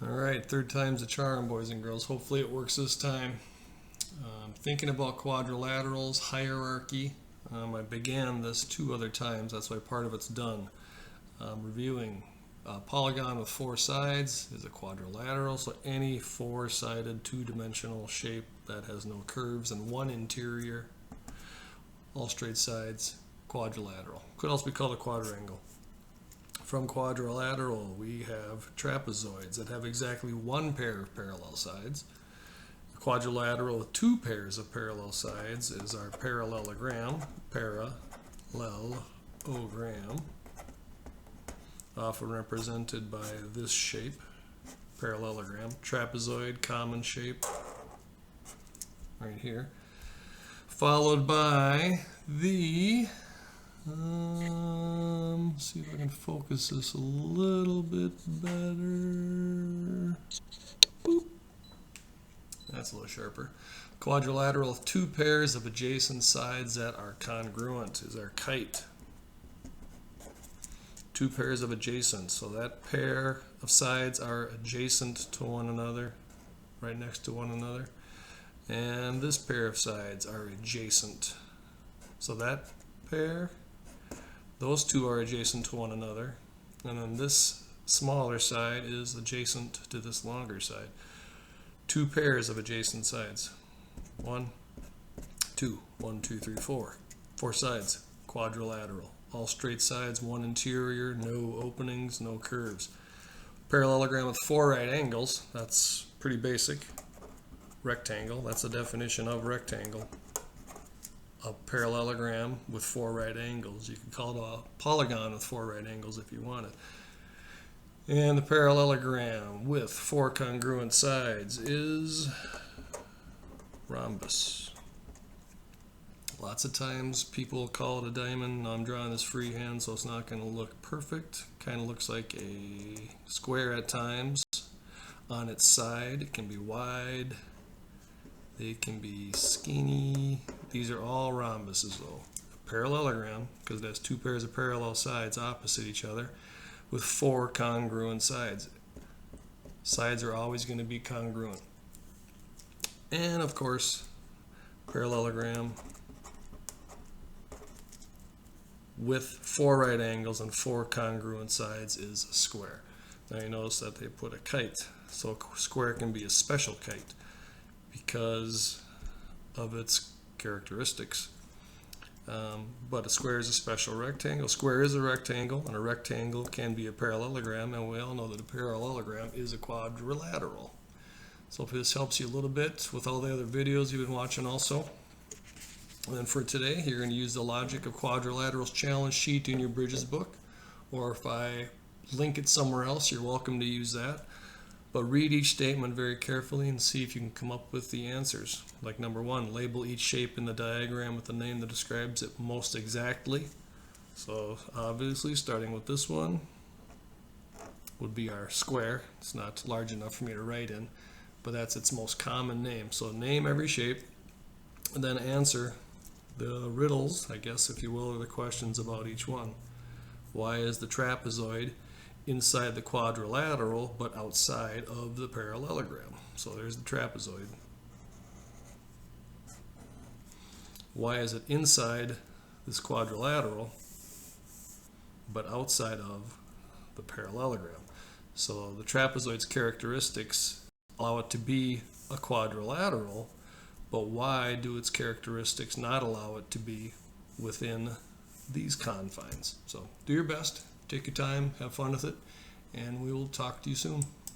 All right, third time's a charm, boys and girls. Hopefully it works this time. Thinking about quadrilaterals, hierarchy. I began this 2 other times, that's why part of it's done. Reviewing a polygon with 4 sides is a quadrilateral, so any 4-sided two-dimensional shape that has no curves and one interior, all straight sides, quadrilateral. Could also be called a quadrangle. From quadrilateral, we have trapezoids that have exactly 1 pair of parallel sides. A quadrilateral with 2 pairs of parallel sides is our parallelogram, parallelogram, often represented by this shape, parallelogram. Trapezoid, common shape, right here. Followed by the see if I can focus this a little bit better. Boop. That's a little sharper. Quadrilateral with 2 pairs of adjacent sides that are congruent is our kite. 2 pairs of adjacent, so that pair of sides are adjacent to one another, right next to one another. And this pair of sides are adjacent. So that pair, those two are adjacent to one another, and then this smaller side is adjacent to this longer side. 2 pairs of adjacent sides. 1, 2, 1, 2, 3, 4. 4 sides, quadrilateral. All straight sides, 1 interior, no openings, no curves. Parallelogram with 4 right angles, that's pretty basic. Rectangle, that's the definition of rectangle. A parallelogram with 4 right angles. You can call it a polygon with 4 right angles if you want it. And the parallelogram with 4 congruent sides is rhombus. Lots of times people call it a diamond. I'm drawing this freehand, so it's not going to look perfect. Kind of looks like a square at times. On its side, it can be wide. They can be skinny. These are all rhombuses though. A parallelogram, because it has 2 pairs of parallel sides opposite each other, with 4 congruent sides. Sides are always going to be congruent. And of course, parallelogram with 4 right angles and 4 congruent sides is a square. Now you notice that they put a kite. So a square can be a special kite because of its characteristics. But a square is a special rectangle. A square is a rectangle, and a rectangle can be a parallelogram, and we all know that a parallelogram is a quadrilateral. So if this helps you a little bit with all the other videos you've been watching also. And then for today, you're going to use the Logic of Quadrilaterals challenge sheet in your Bridges book, or if I link it somewhere else, you're welcome to use that. But read each statement very carefully and see if you can come up with the answers. Like number 1, label each shape in the diagram with the name that describes it most exactly. So obviously, starting with this one would be our square. It's not large enough for me to write in, but that's its most common name. So name every shape, and then answer the riddles, I guess, if you will, or the questions about each one. Why is the trapezoid inside the quadrilateral but outside of the parallelogram? So there's the trapezoid. Why is it inside this quadrilateral but outside of the parallelogram? So the trapezoid's characteristics allow it to be a quadrilateral, but why do its characteristics not allow it to be within these confines? So do your best. Take your time, have fun with it, and we will talk to you soon.